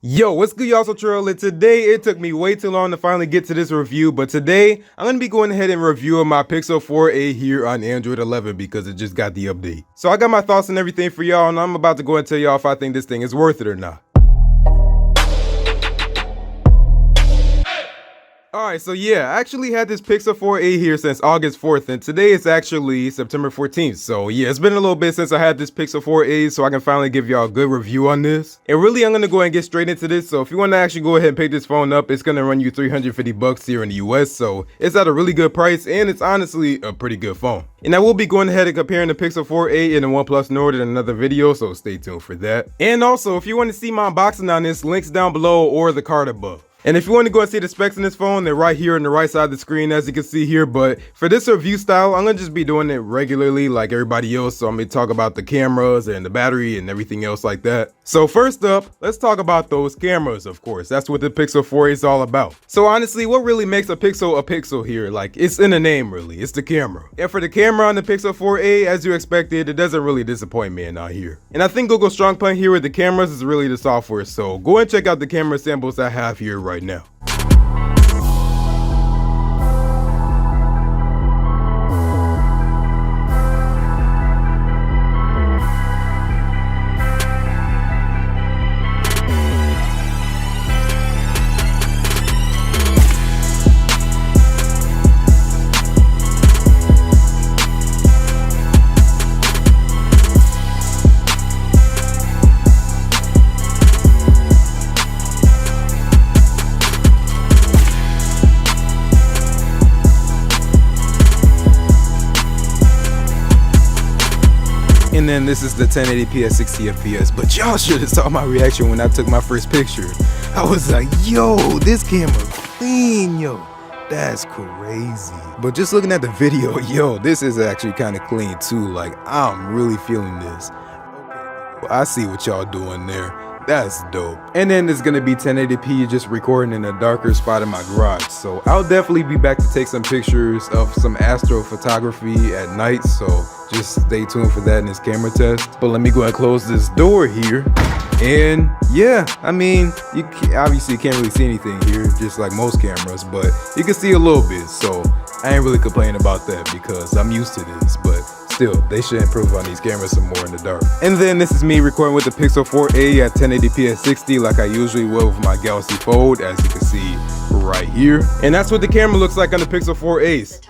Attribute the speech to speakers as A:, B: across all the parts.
A: Yo, what's good, y'all? So Latrell, and today it took me way too long to finally get to this review, but today I'm going to be going ahead and reviewing my Pixel 4a here on Android 11 because it just got the update. So I got my thoughts and everything for y'all, and I'm about to go and tell y'all if I think this thing is worth it or not. Alright, so yeah, I actually had this Pixel 4a here since August 4th, and today is actually September 14th. So yeah, it's been a little bit since I had this Pixel 4a, so I can finally give y'all a good review on this. And really, I'm going to go ahead and get straight into this. So if you want to actually go ahead and pick this phone up, it's going to run you $350 here in the US, so it's at a really good price, and it's honestly a pretty good phone. And I will be going ahead and comparing the Pixel 4a and the OnePlus Nord in another video, so stay tuned for that. And also, if you want to see my unboxing on this, links down below or the card above. And if you want to go and see the specs in this phone, they're right here on the right side of the screen, as you can see here. But for this review style, I'm going to just be doing it regularly like everybody else. So I'm going to talk about the cameras and the battery and everything else like that. So first up, let's talk about those cameras, of course. That's what the Pixel 4a is all about. So honestly, what really makes a pixel here? Like, it's in the name, really. It's the camera. And for the camera on the Pixel 4a, as you expected, it doesn't really disappoint me out here. And I think Google's strong point here with the cameras is really the software. So go and check out the camera samples I have here right now. And then this is the 1080p at 60 FPS, but y'all should have saw my reaction when I took my first picture. I was like, yo, this camera clean, yo. That's crazy. But just looking at the video, yo, this is actually kind of clean too. Like, I'm really feeling this. I see what y'all doing there. That's dope. And then it's gonna be 1080p, just recording in a darker spot in my garage. So I'll definitely be back to take some pictures of some astrophotography at night. So just stay tuned for that in this camera test. But let me go and close this door here. And yeah, I mean, obviously you can't really see anything here, just like most cameras, but you can see a little bit. So I ain't really complaining about that because I'm used to this, but still, they should improve on these cameras some more in the dark. And then this is me recording with the Pixel 4a at 1080p at 60 like I usually would with my Galaxy Fold, as you can see right here. And that's what the camera looks like on the Pixel 4a's.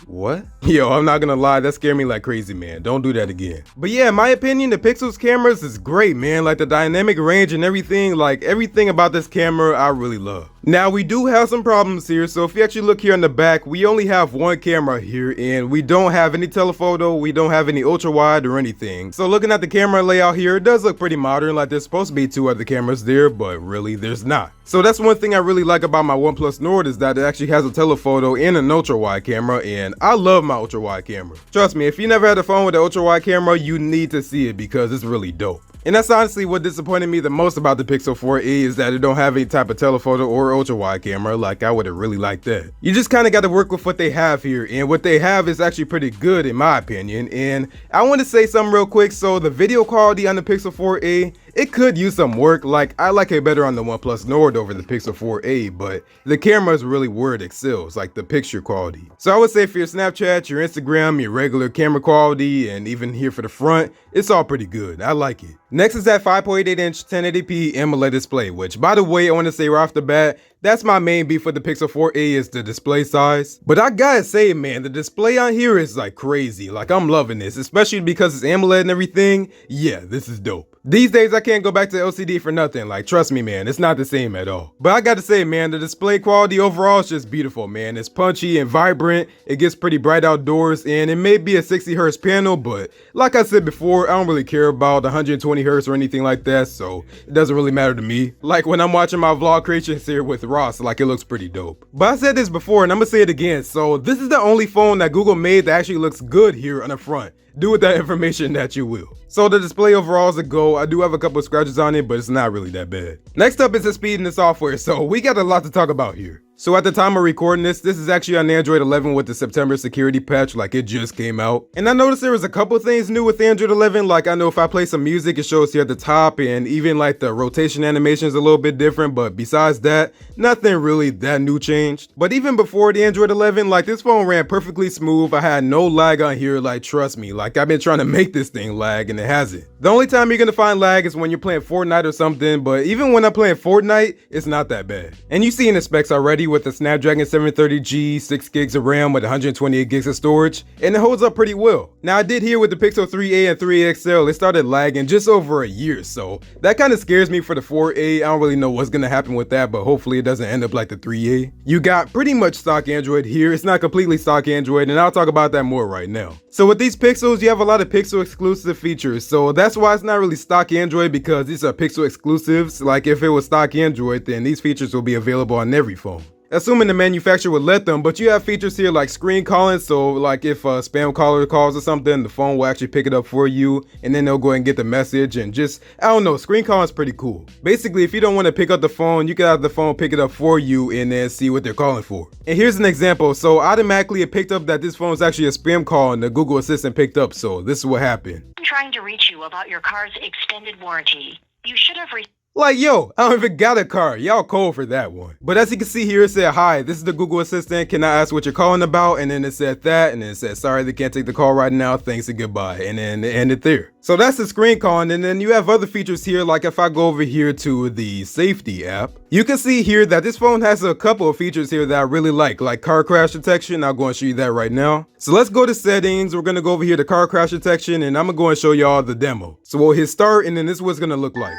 A: What? Yo, I'm not gonna lie, that scared me like crazy, man. Don't do that again. But yeah, in my opinion, the Pixel's cameras is great, man. Like the dynamic range and everything, like everything about this camera, I really love. Now, we do have some problems here. So if you actually look here in the back, we only have one camera here and we don't have any telephoto. We don't have any ultra wide or anything. So looking at the camera layout here, it does look pretty modern. Like there's supposed to be two other cameras there, but really there's not. So that's one thing I really like about my OnePlus Nord is that it actually has a telephoto and an ultra wide camera, and I love my ultra wide camera. Trust me, if you never had a phone with an ultra wide camera, you need to see it because it's really dope. And that's honestly what disappointed me the most about the Pixel 4a is that it don't have any type of telephoto or ultra wide camera. Like I would have really liked that. You just kind of got to work with what they have here, and what they have is actually pretty good in my opinion. And I want to say something real quick. So the video quality on the Pixel 4a, it could use some work. Like I like it better on the OnePlus Nord over the Pixel 4a, but the camera is really where it excels, like the picture quality. So I would say for your Snapchat, your Instagram, your regular camera quality, and even here for the front, it's all pretty good. I like it. Next is that 5.88-inch 1080p AMOLED display, which by the way, I want to say right off the bat, that's my main beef with the Pixel 4a is the display size. But I gotta say, man, the display on here is like crazy. Like I'm loving this, especially because it's AMOLED and everything. Yeah, this is dope. These days, I can't go back to LCD for nothing. Like, trust me, man, it's not the same at all. But I gotta say, man, the display quality overall is just beautiful, man. It's punchy and vibrant. It gets pretty bright outdoors, and it may be a 60 hertz panel, but like I said before, I don't really care about 120 hertz or anything like that, so it doesn't really matter to me. Like when I'm watching my vlog creations here with Ross, like it looks pretty dope. But I said this before, and I'm gonna say it again. So this is the only phone that Google made that actually looks good here on the front. Do with that information that you will. So the display overall is a go. I do have a couple of scratches on it, but it's not really that bad. Next up is the speed and the software. So we got a lot to talk about here. So at the time of recording this is actually on Android 11 with the September security patch, like it just came out. And I noticed there was a couple things new with Android 11, like I know if I play some music, it shows here at the top, and even like the rotation animation is a little bit different, but besides that, nothing really that new changed. But even before the Android 11, like this phone ran perfectly smooth. I had no lag on here, like trust me, like I've been trying to make this thing lag and it hasn't. The only time you're gonna find lag is when you're playing Fortnite or something, but even when I'm playing Fortnite, it's not that bad. And you see in the specs already with the Snapdragon 730G, 6 gigs of RAM with 128 gigs of storage, and it holds up pretty well. Now I did hear with the Pixel 3a and 3a XL, it started lagging just over a year, so that kind of scares me for the 4a. I don't really know what's gonna happen with that, but hopefully it doesn't end up like the 3a. You got pretty much stock Android here. It's not completely stock Android, and I'll talk about that more right now. So with these Pixels, you have a lot of Pixel exclusive features, so that's why it's not really stock Android, because these are Pixel exclusives. Like if it was stock Android, then these features will be available on every phone, assuming the manufacturer would let them. But you have features here like screen calling, so like if a spam caller calls or something, the phone will actually pick it up for you, and then they'll go ahead and get the message. And just, I don't know, screen calling is pretty cool. Basically, if you don't want to pick up the phone, you can have the phone pick it up for you and then see what they're calling for. And here's an example. So automatically it picked up that this phone is actually a spam call, and the Google Assistant picked up. So this is what happened.
B: I'm trying to reach you about your car's extended warranty. You should have
A: Like, yo, I don't even got a car. Y'all cold for that one. But as you can see here, it said, hi, this is the Google Assistant. Can I ask what you're calling about? And then it said that, and then it said, sorry, they can't take the call right now. Thanks and goodbye. And then it ended there. So that's the screen calling. And then you have other features here. Like if I go over here to the safety app, you can see here that this phone has a couple of features here that I really like car crash detection. I'll go and show you that right now. So let's go to settings. We're going to go over here to car crash detection, and I'm going to go and show y'all the demo. So we'll hit start, and then this is what it's going to look like.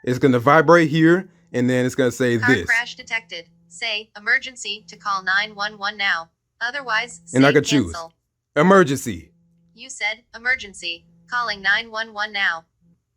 A: It's going to vibrate here, and then it's going to say
C: Car
A: this.
C: Crash detected. Say emergency to call 911 now. Otherwise,
A: And
C: say
A: I could choose
C: cancel.
A: emergency.
C: You said emergency. Calling 911 now.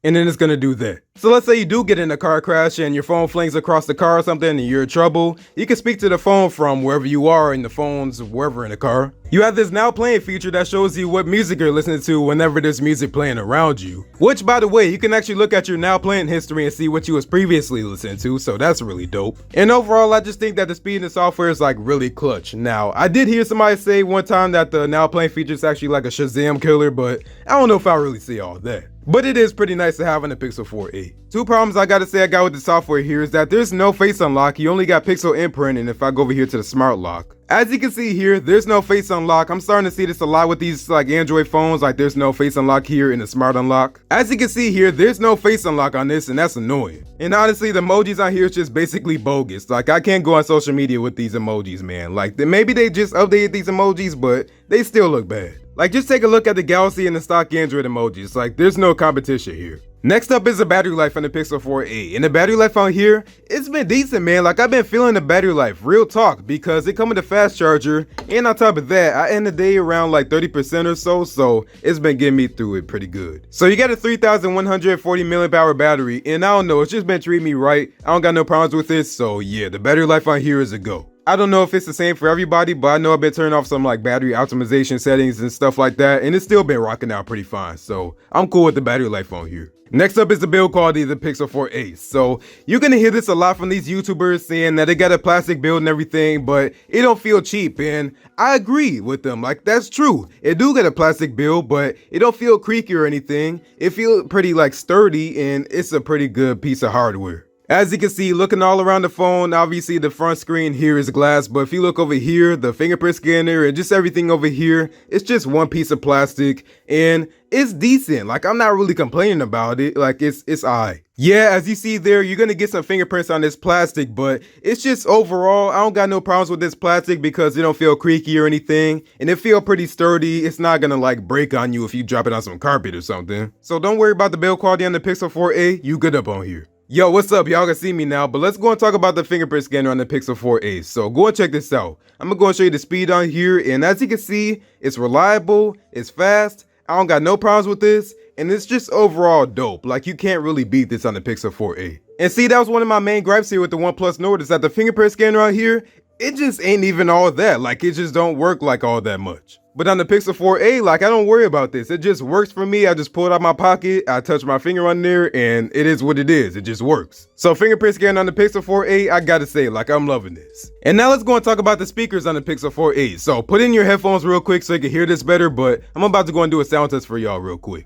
A: And then it's going to do that. So let's say you do get in a car crash and your phone flings across the car or something and you're in trouble. You can speak to the phone from wherever you are, and the phone's wherever in the car. You have this now playing feature that shows you what music you're listening to whenever there's music playing around you. Which, by the way, you can actually look at your now playing history and see what you was previously listening to, so that's really dope. And overall, I just think that the speed in the software is like really clutch. Now, I did hear somebody say one time that the now playing feature is actually like a Shazam killer, but I don't know if I really see all that. But it is pretty nice to have on the Pixel 4a. Two problems I gotta say I got with the software here is that there's no face unlock. You only got pixel imprint, and if I go over here to the smart lock, as you can see here, there's no face unlock. I'm starting to see this a lot with these like Android phones, like there's no face unlock here in the smart unlock. As you can see here, there's no face unlock on this, and that's annoying. And honestly, the emojis on here is just basically bogus. Like I can't go on social media with these emojis, man. Like maybe they just updated these emojis, but they still look bad. Like just take a look at the Galaxy and the stock Android emojis. Like there's no competition here. Next up is the battery life on the Pixel 4a. And the battery life on here, it's been decent, man. Like I've been feeling the battery life, real talk, because it comes with a fast charger. And on top of that, I end the day around like 30% or so it's been getting me through it pretty good. So you got a 3140 milliamp hour battery, and I don't know, it's just been treating me right. I don't got no problems with this, so yeah, the battery life on here is a go. I don't know if it's the same for everybody, but I know I've been turning off some like battery optimization settings and stuff like that, and it's still been rocking out pretty fine, so I'm cool with the battery life on here. Next up is the build quality of the Pixel 4a. So you're gonna hear this a lot from these YouTubers saying that they got a plastic build and everything, but it don't feel cheap, and I agree with them. Like that's true. It do get a plastic build, but it don't feel creaky or anything. It feels pretty like sturdy, and it's a pretty good piece of hardware. As you can see, looking all around the phone, obviously the front screen here is glass, but if you look over here, the fingerprint scanner and just everything over here, it's just one piece of plastic, and it's decent. Like I'm not really complaining about it. Like it's alright. Yeah, as you see there, you're gonna get some fingerprints on this plastic, but it's just overall, I don't got no problems with this plastic because it don't feel creaky or anything, and it feel pretty sturdy. It's not gonna like break on you if you drop it on some carpet or something. So don't worry about the build quality on the Pixel 4a. You good up on here. Yo, what's up? Y'all can see me now, but let's go and talk about the fingerprint scanner on the Pixel 4a. So go and check this out. I'm gonna go and show you the speed on here, and as you can see, it's reliable, it's fast, I don't got no problems with this, and it's just overall dope. Like you can't really beat this on the Pixel 4a. And see, that was one of my main gripes here with the OnePlus Nord, is that the fingerprint scanner out here, it just ain't even all that. Like it just don't work like all that much. But on the Pixel 4a, like, I don't worry about this. It just works for me. I just pull it out my pocket, I touch my finger on there, and it is what it is. It just works. So fingerprint scan on the Pixel 4a, I gotta say, like, I'm loving this. And now let's go and talk about the speakers on the Pixel 4a. So put in your headphones real quick so you can hear this better, but I'm about to go and do a sound test for y'all real quick.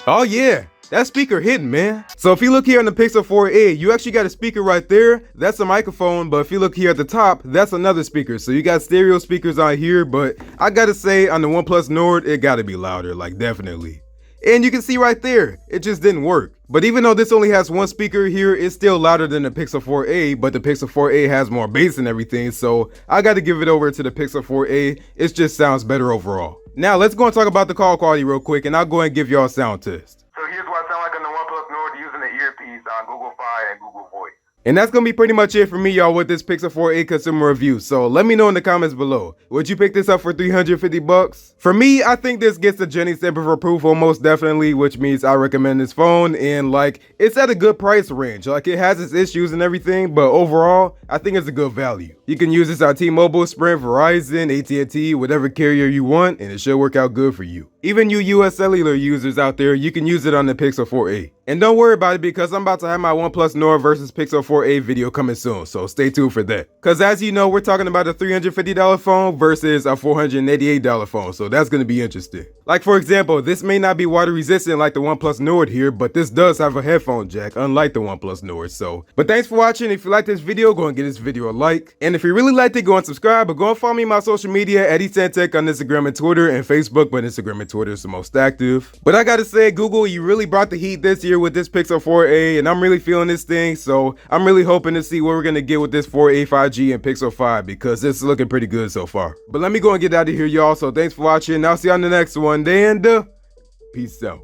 A: Oh yeah, that speaker hitting, man. So if you look here on the Pixel 4a, you actually got a speaker right there. That's a microphone, but if you look here at the top, that's another speaker. So you got stereo speakers on here, but I gotta say on the OnePlus Nord, it gotta be louder, like definitely. And you can see right there, it just didn't work. But even though this only has one speaker here, it's still louder than the Pixel 4a, but the Pixel 4a has more bass and everything, so I gotta give it over to the Pixel 4a. It just sounds better overall. Now let's go and talk about the call quality real quick, and I'll go and give y'all a sound test.
D: So here's what I sound like on the OnePlus Nord using the earpiece on Google Fi and Google Voice.
A: And that's gonna be pretty much it for me, y'all, with this Pixel 4a consumer review. So let me know in the comments below. Would you pick this up for 350 bucks? For me, I think this gets the Jennings stamp of approval most definitely, which means I recommend this phone. And like, it's at a good price range. Like, it has its issues and everything, but overall, I think it's a good value. You can use this on T-Mobile, Sprint, Verizon, AT&T, whatever carrier you want, and it should work out good for you. Even you US cellular users out there, you can use it on the Pixel 4a. And don't worry about it, because I'm about to have my OnePlus Nord versus Pixel 4a video coming soon, so stay tuned for that. Because as you know, we're talking about a $350 phone versus a $488 phone, so that's going to be interesting. Like, for example, this may not be water resistant like the OnePlus Nord here, but this does have a headphone jack, unlike the OnePlus Nord. So, but thanks for watching. If you like this video, go and give this video a like. And if you really liked it, go and subscribe, but go and follow me on my social media at eSantech on Instagram and Twitter, and Facebook, but Instagram and Twitter is the most active. But I gotta say, Google, you really brought the heat this year with this Pixel 4a, and I'm really feeling this thing, so I'm really hoping to see what we're gonna get with this 4a 5G and Pixel 5, because this is looking pretty good so far. But let me go and get out of here, y'all, so thanks for watching. I'll see you on the next one, and peace out.